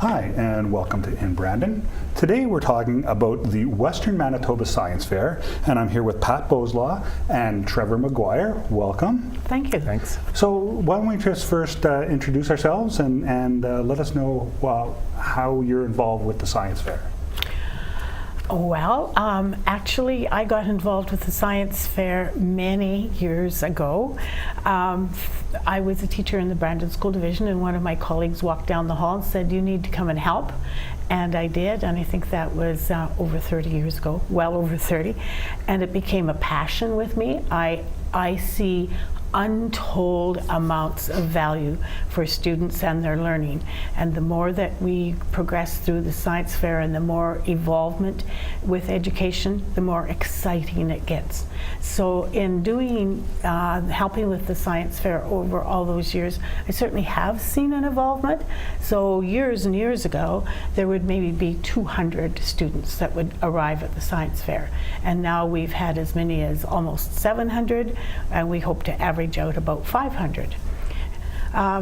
Hi, and welcome to In Brandon. Today we're talking about the Western Manitoba Science Fair, and I'm here with Pat Boslaw and Trevor McGuire. Welcome. Thank you. Thanks. So why don't we just first introduce ourselves and let us know how you're involved with the Science Fair. Well, actually, I got involved with the Science Fair many years ago. I was a teacher in the Brandon School Division, and one of my colleagues walked down the hall and said, "You need to come and help." And I did, and I think that was over 30 years ago, well over 30. And it became a passion with me. I see untold amounts of value for students and their learning, and the more that we progress through the science fair and the more involvement with education, the more exciting it gets. So in doing helping with the science fair over all those years, I certainly have seen an involvement. So years and years ago there would maybe be 200 students that would arrive at the science fair, and now we've had as many as almost 700, and we hope to average out about 500.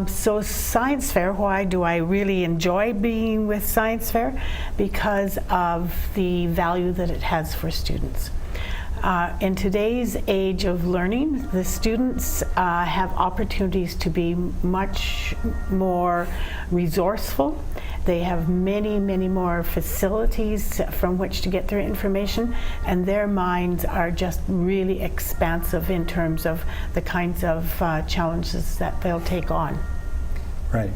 So Science Fair, why do I really enjoy being with Science Fair? Because of the value that it has for students. In today's age of learning, the students have opportunities to be much more resourceful. They have many, many more facilities from which to get their information, and their minds are just really expansive in terms of the kinds of challenges that they'll take on. Right.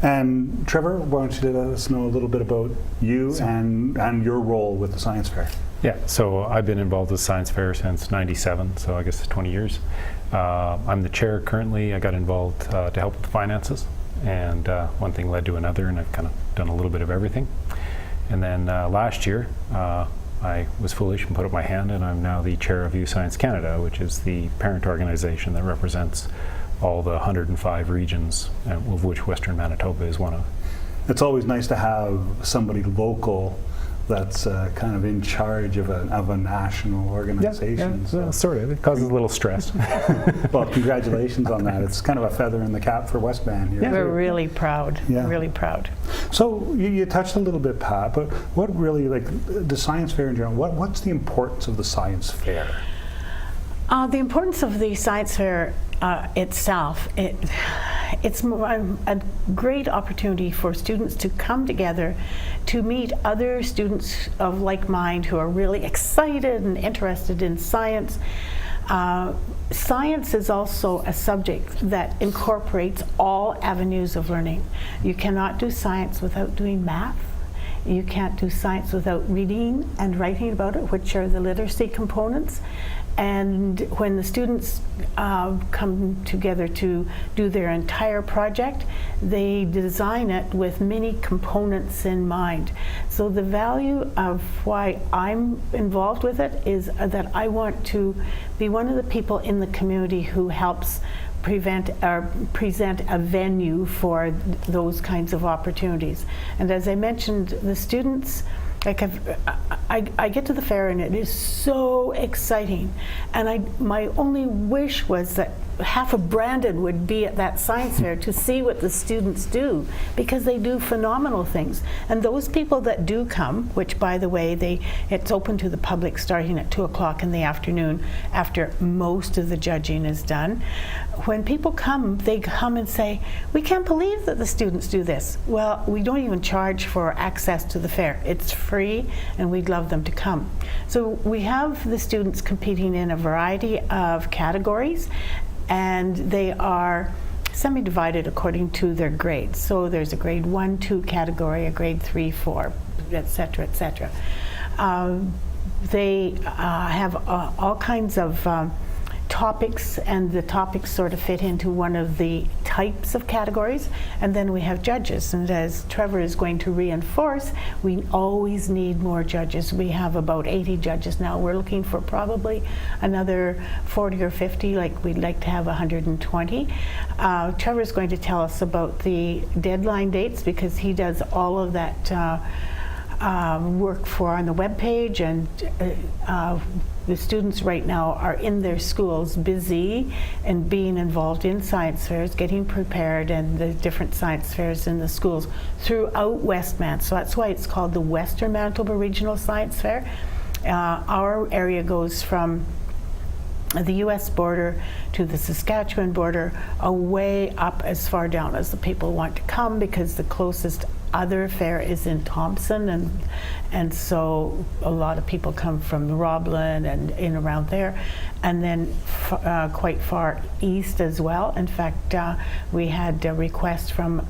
And Trevor, why don't you let us know a little bit about you and your role with the Science Fair? Yeah, so I've been involved with Science Fair since '97, so I guess 20 years. I'm the chair currently. I got involved to help with the finances, and one thing led to another, and I've kind of done a little bit of everything. And then last year, I was foolish and put up my hand, and I'm now the chair of Youth Science Canada, which is the parent organization that represents all the 105 regions, of which Western Manitoba is one of. It's always nice to have somebody local that's kind of in charge of a national organization. Yeah, so. Sort of. It causes a little stress. Well, congratulations on that. It's kind of a feather in the cap for Westman here. Yeah, we're really proud. Yeah. Really proud. So you touched a little bit, Pat, but what really, like the Science Fair in general, what's the importance of the Science Fair? The importance of the Science Fair itself, it's a great opportunity for students to come together to meet other students of like mind who are really excited and interested in science. Science is also a subject that incorporates all avenues of learning. You cannot do science without doing math. You can't do science without reading and writing about it, which are the literacy components. And when the students come together to do their entire project, they design it with many components in mind. So the value of why I'm involved with it is that I want to be one of the people in the community who helps present a venue for those kinds of opportunities. And as I mentioned, the students, like I get to the fair and it is so exciting, and my only wish was that half of Brandon would be at that science fair to see what the students do, because they do phenomenal things. And those people that do come, which by the way, it's open to the public starting at 2 o'clock in the afternoon after most of the judging is done. When people come, they come and say, "We can't believe that the students do this." Well, we don't even charge for access to the fair. It's free, and we'd love them to come. So we have the students competing in a variety of categories, and they are semi-divided according to their grades. So there's a grade 1, 2 category, a grade 3, 4, etc., etc. They have all kinds of topics, and the topics sort of fit into one of the types of categories. And then we have judges, and as Trevor is going to reinforce, we always need more judges. We have about 80 judges now. We're looking for probably another 40 or 50, like we'd like to have 120. Trevor is going to tell us about the deadline dates, because he does all of that work for on the web page, and the students right now are in their schools busy and being involved in science fairs, getting prepared, and the different science fairs in the schools throughout West Man. So that's why it's called the Western Manitoba Regional Science Fair. Our area goes from the U.S. border to the Saskatchewan border, away up as far down as the people want to come, because the closest other fair is in Thompson, and so a lot of people come from Roblin and in around there, and then quite far east as well. In fact, we had a request from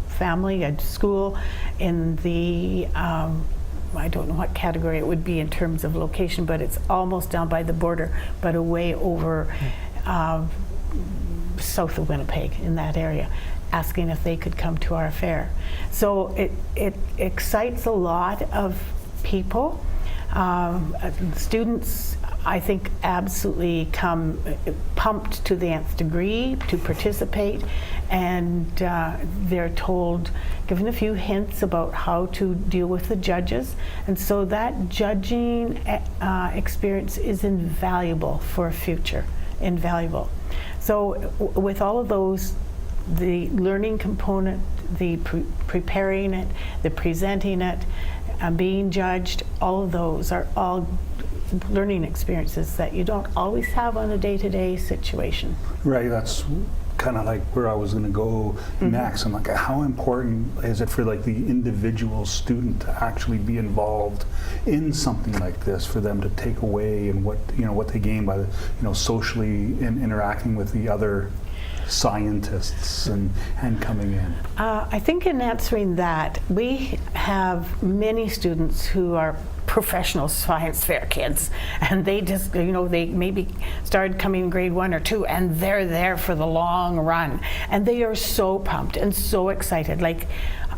family, a school in the I don't know what category it would be in terms of location, but it's almost down by the border, but away over south of Winnipeg, in that area, asking if they could come to our fair. So it excites a lot of people. Students, I think, absolutely come pumped to the nth degree to participate, and they're told, given a few hints about how to deal with the judges, and so that judging experience is invaluable for a future, invaluable. So with all of those, the learning component, the preparing it, the presenting it, being judged, all of those are all learning experiences that you don't always have on a day-to-day situation. Right, that's kind of like where I was going to go next. I'm like, how important is it for like the individual student to actually be involved in something like this, for them to take away and what they gain by socially interacting with the other scientists and coming in? I think in answering that, we have many students who are professional science fair kids, and they just, they maybe started coming in grade 1 or 2, and they're there for the long run, and they are so pumped and so excited. Like,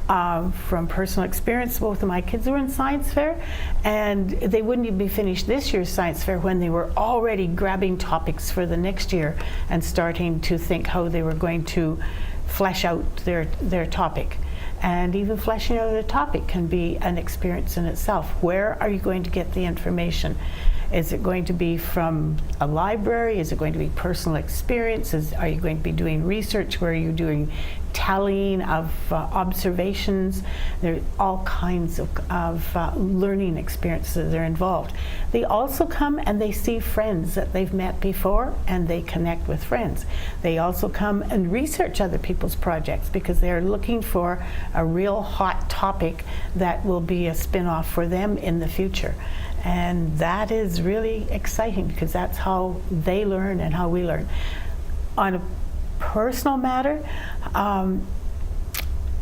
from personal experience, both of my kids were in science fair, and they wouldn't even be finished this year's science fair when they were already grabbing topics for the next year and starting to think how they were going to flesh out their topic. And even fleshing out a topic can be an experience in itself. Where are you going to get the information? Is it going to be from a library? Is it going to be personal experiences? Are you going to be doing research? Where are you doing tallying of observations? There are all kinds of learning experiences that are involved. They also come and they see friends that they've met before, and they connect with friends. They also come and research other people's projects, because they're looking for a real hot topic that will be a spin-off for them in the future. And that is really exciting, because that's how they learn and how we learn. On a personal matter, I'm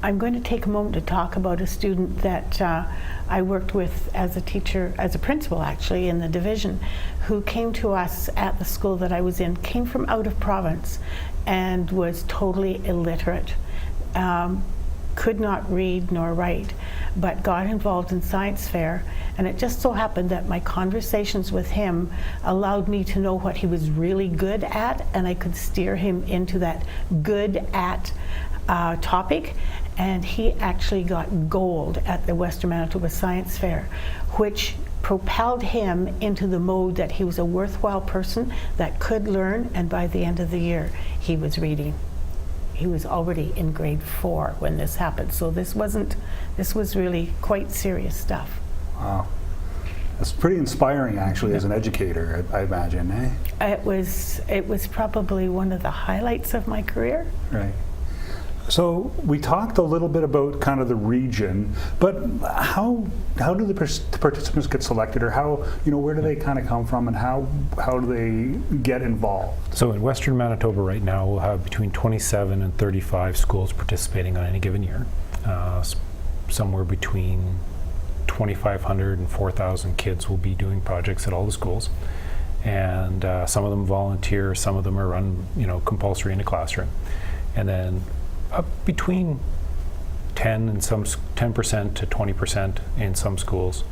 going to take a moment to talk about a student that I worked with as a teacher, as a principal actually, in the division, who came to us at the school that I was in, came from out of province and was totally illiterate. Could not read nor write, but got involved in science fair, and it just so happened that my conversations with him allowed me to know what he was really good at, and I could steer him into that good at topic, and he actually got gold at the Western Manitoba Science Fair, which propelled him into the mode that he was a worthwhile person that could learn, and by the end of the year he was reading. He was already in grade 4 when this happened, so this was really quite serious stuff. Wow. That's pretty inspiring, actually, as an educator, I imagine, eh? It was probably one of the highlights of my career. Right. So we talked a little bit about kind of the region, but how do the participants get selected, or how, where do they kind of come from, and how do they get involved? So in Western Manitoba right now, we'll have between 27 and 35 schools participating on any given year. Somewhere between 2,500 and 4,000 kids will be doing projects at all the schools. And some of them volunteer, some of them are run, compulsory in a classroom. And then between 10% to 20% in some schools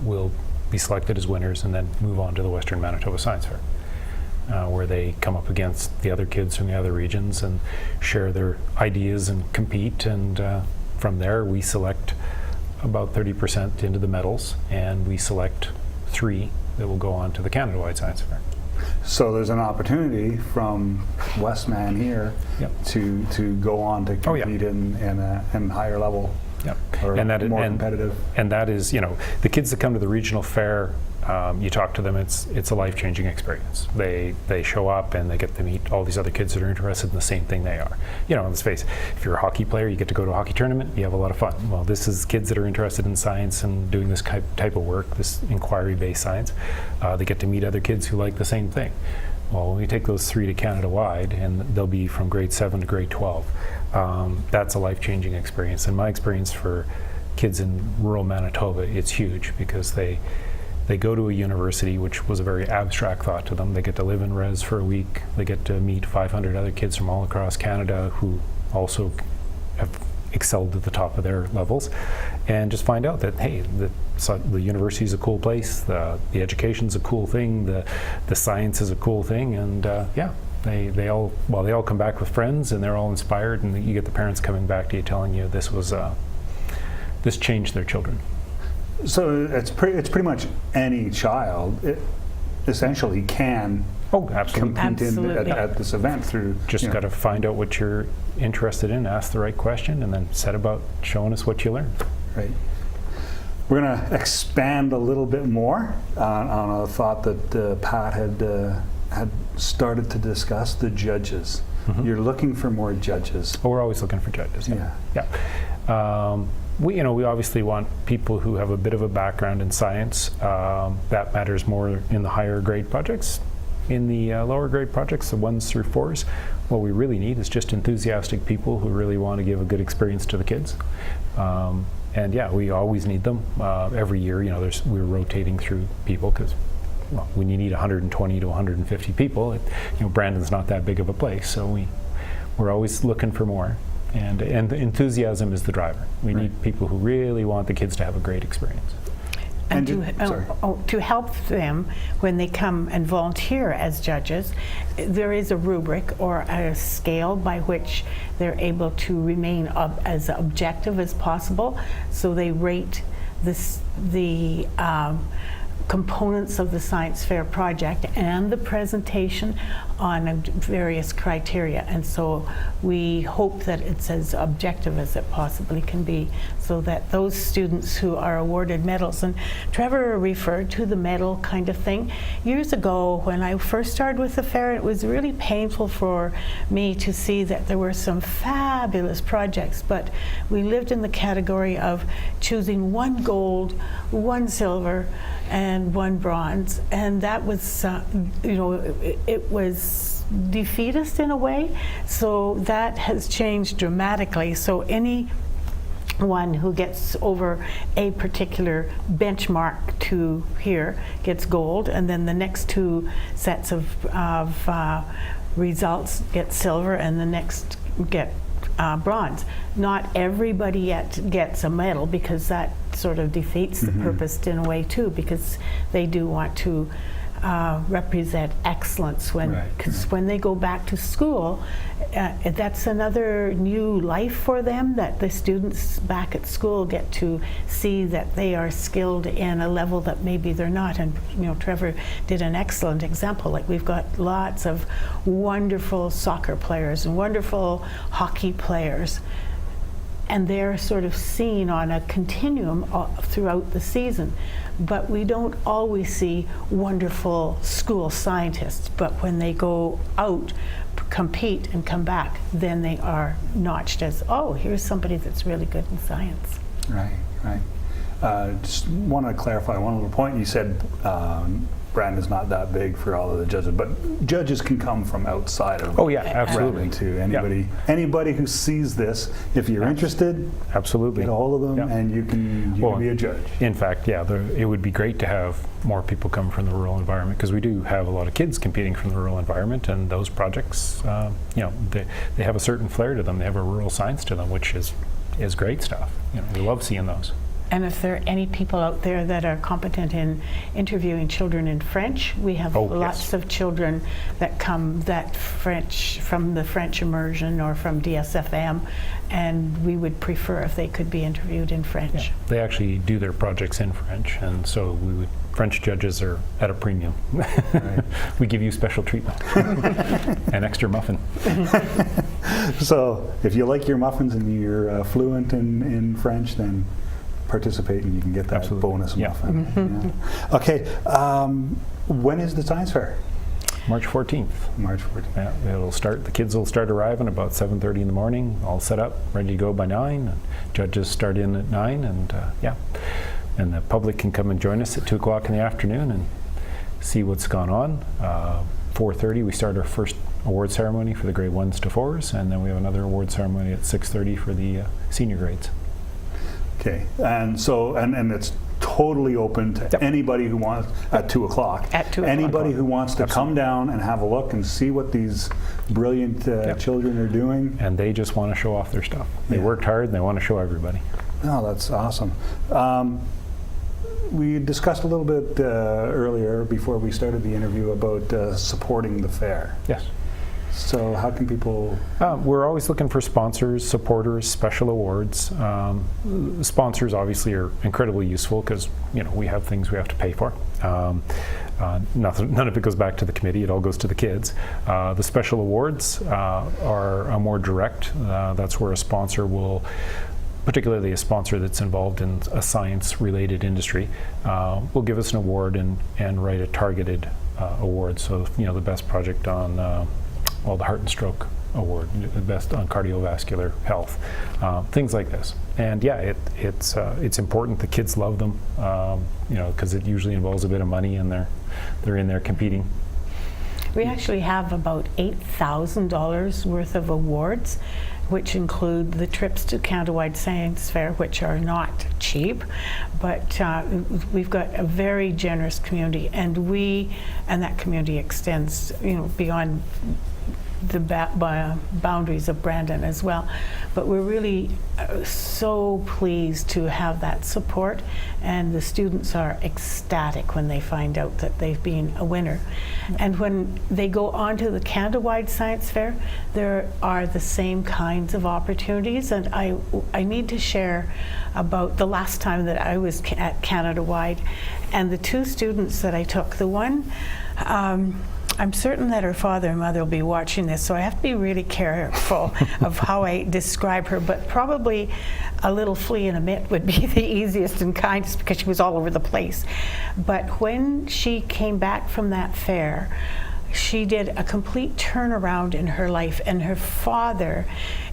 will be selected as winners and then move on to the Western Manitoba Science Fair, where they come up against the other kids from the other regions and share their ideas and compete. And from there, we select about 30% into the medals, and we select 3 that will go on to the Canada-wide Science Fair. So there's an opportunity from Westman here Yep. to go on to Oh, yeah. compete in higher level Yep. or And more competitive. And that is, the kids that come to the regional fair, you talk to them, it's a life-changing experience. They show up and they get to meet all these other kids that are interested in the same thing they are. Let's face it, if you're a hockey player, you get to go to a hockey tournament, you have a lot of fun. Well, this is kids that are interested in science and doing this type of work, this inquiry-based science. They get to meet other kids who like the same thing. Well, when we take those 3 to Canada-wide, and they'll be from grade 7 to grade 12, that's a life-changing experience. And my experience for kids in rural Manitoba, it's huge because they go to a university, which was a very abstract thought to them. They get to live in res for a week. They get to meet 500 other kids from all across Canada who also have excelled at the top of their levels, and just find out that, hey, the university is a cool place, the education's a cool thing, the science is a cool thing, and they all come back with friends, and they're all inspired, and you get the parents coming back to you telling you this changed their children. So it's pretty much any child essentially can Absolutely. compete at this event through. Just got to find out what you're interested in, ask the right question, and then set about showing us what you learned. Right. We're going to expand a little bit more on a thought that Pat had started to discuss, the judges. Mm-hmm. You're looking for more judges. We're always looking for judges. Yeah. We obviously want people who have a bit of a background in science. That matters more in the higher grade projects. In the lower grade projects, the 1s through 4s, what we really need is just enthusiastic people who really want to give a good experience to the kids. And we always need them. Every year, we're rotating through people because when you need 120 to 150 people, Brandon's not that big of a place, so we're always looking for more. And enthusiasm is the driver. We need people who really want the kids to have a great experience. And to help them when they come and volunteer as judges, there is a rubric or a scale by which they're able to remain as objective as possible. So they rate the components of the science fair project and the presentation on various criteria, and so we hope that it's as objective as it possibly can be, so that those students who are awarded medals, and Trevor referred to the medal kind of thing. Years ago, when I first started with the fair, it was really painful for me to see that there were some fabulous projects, but we lived in the category of choosing 1 gold, 1 silver, and 1 bronze, and that was, it was defeatist in a way. So that has changed dramatically. So anyone who gets over a particular benchmark to here gets gold, and then the next 2 sets of results get silver, and the next get bronze. Not everybody yet gets a medal, because that sort of defeats the purpose in a way too, because they do want to represent excellence when they go back to school. That's another new life for them, that the students back at school get to see that they are skilled in a level that maybe they're not. And Trevor did an excellent example. Like, we've got lots of wonderful soccer players and wonderful hockey players, and they're sort of seen on a continuum throughout the season. But we don't always see wonderful school scientists, but when they go out, compete, and come back, then they are notched as, oh, here's somebody that's really good in science. Right. Just want to clarify one little point. You said Brandon's not that big for all of the judges, but judges can come from outside of absolutely. To anybody who sees this. If you're interested, absolutely get a hold of them, and you can be a judge. In fact, it would be great to have more people come from the rural environment, because we do have a lot of kids competing from the rural environment, and those projects, they have a certain flair to them. They have a rural science to them, which is great stuff. We love seeing those. And if there are any people out there that are competent in interviewing children in French, we have lots of children that come from the French immersion or from DSFM, and we would prefer if they could be interviewed in French. Yeah. They actually do their projects in French, and so French judges are at a premium. Right. We give you special treatment. An extra muffin. So if you like your muffins and you're fluent in French, then participate and you can get that Absolutely. bonus Yeah. muffin. Yeah. Okay, when is the science fair? March 14th. March 14th. Yeah, it'll start. The kids will start arriving about 7:30 in the morning, all set up, ready to go by 9. And judges start in at 9, and and the public can come and join us at 2 o'clock in the afternoon and see what's gone on. 4:30 we start our first award ceremony for the grade 1s to 4s, and then we have another award ceremony at 6:30 for the senior grades. Okay, and so and it's totally open to anybody who wants at 2 o'clock. At 2 o'clock. Anybody who wants to come down and have a look and see what these brilliant children are doing. And they just want to show off their stuff. They Yeah. worked hard and they want to show everybody. Oh, that's awesome. We discussed a little bit earlier before we started the interview about supporting the fair. Yes. So how can people... We're always looking for sponsors, supporters, special awards. Sponsors obviously are incredibly useful because we have things we have to pay for. None of it goes back to the committee, it all goes to the kids. The special awards are more direct. That's where a sponsor will, particularly a sponsor that's involved in a science-related industry, will give us an award and write a targeted award. So the best project on the Heart and Stroke Award, the best on cardiovascular health, things like this. And it's important. The kids love them, because it usually involves a bit of money, and they're in there competing. We actually have about $8,000 worth of awards, which include the trips to Canada-wide Science Fair, which are not cheap, but we've got a very generous community, and that community extends, beyond the boundaries of Brandon as well. But we're really so pleased to have that support, and the students are ecstatic when they find out that they've been a winner. And when they go on to the Canada-wide Science Fair, there are the same kinds of opportunities, and I need to share about the last time that I was at Canada-wide, and the 2 students that I took. The one, I'm certain that her father and mother will be watching this, so I have to be really careful of how I describe her, but probably a little flea in a mitt would be the easiest and kindest, because she was all over the place. But when she came back from that fair, she did a complete turnaround in her life, and her father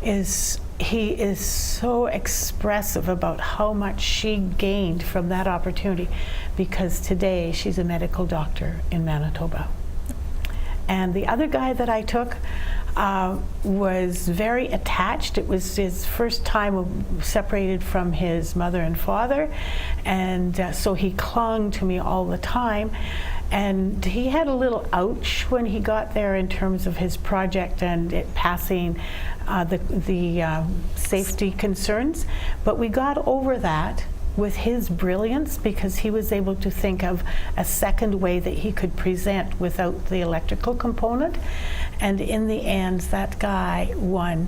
is so expressive about how much she gained from that opportunity, because today she's a medical doctor in Manitoba. And the other guy that I took was very attached. It was his first time separated from his mother and father, and so he clung to me all the time. And he had a little ouch when he got there in terms of his project and it passing the safety concerns. But we got over that with his brilliance, because he was able to think of a second way that he could present without the electrical component. And in the end, that guy won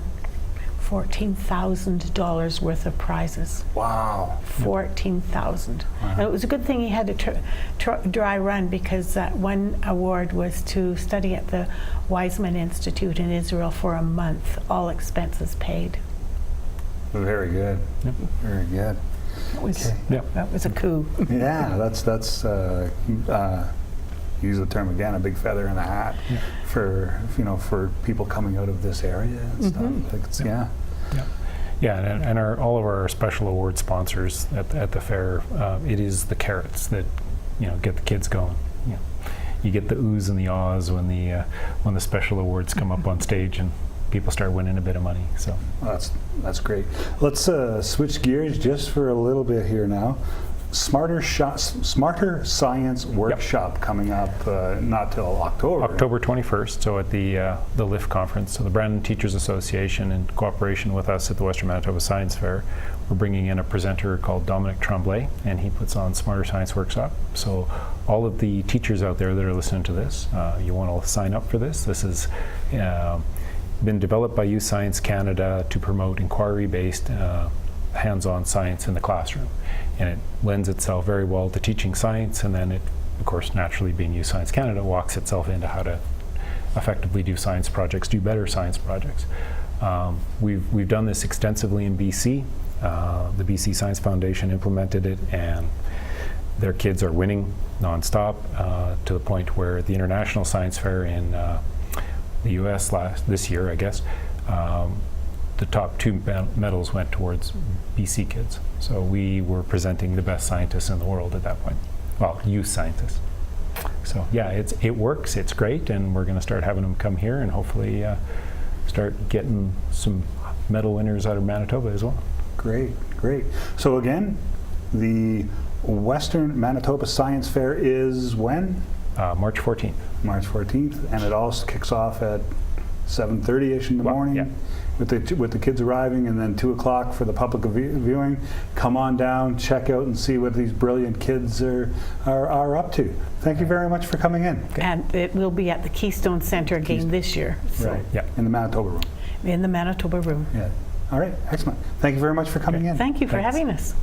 $14,000 worth of prizes. Wow. 14,000. Wow. And it was a good thing he had a dry run, because that one award was to study at the Weizmann Institute in Israel for a month, all expenses paid. Very good. Yep. Very good. That was a coup. Yeah, that's use the term again, a big feather in the hat for people coming out of this area and stuff. Like it's, and all of our special award sponsors at the fair, it is the carrots that get the kids going. You get the oohs and the ahs when the special awards come up on stage and people start winning a bit of money. So that's great. Let's switch gears just for a little bit here now. Smarter Science Workshop coming up not till October. October 21st, so at the LIFT conference, so the Brandon Teachers Association, in cooperation with us at the Western Manitoba Science Fair, we're bringing in a presenter called Dominic Tremblay, and he puts on Smarter Science Workshop. So all of the teachers out there that are listening to this, you want to sign up for this. This has been developed by Youth Science Canada to promote inquiry-based hands-on science in the classroom, and it lends itself very well to teaching science, and then it, of course, naturally being Youth Science Canada, walks itself into how to effectively do science projects, do better science projects. We've done this extensively in BC. The BC Science Foundation implemented it, and their kids are winning nonstop to the point where at the International Science Fair in the US this year, I guess, the top 2 medals went towards BC kids. So we were presenting the best scientists in the world at that point. Well, youth scientists. So yeah, it works, it's great, and we're going to start having them come here and hopefully start getting some medal winners out of Manitoba as well. Great, great. So again, the Western Manitoba Science Fair is when? March 14th. March 14th, and it all kicks off at 7:30ish in the morning. Yeah. With the kids arriving, and then 2 o'clock for the public viewing. Come on down, check out and see what these brilliant kids are up to. Thank you very much for coming in. And it will be at the Keystone Center again this year. So Right, Yeah. in the Manitoba room. in the Manitoba room. Yeah. All right, excellent. Thank you very much for coming in. Thank you for Thanks. having us.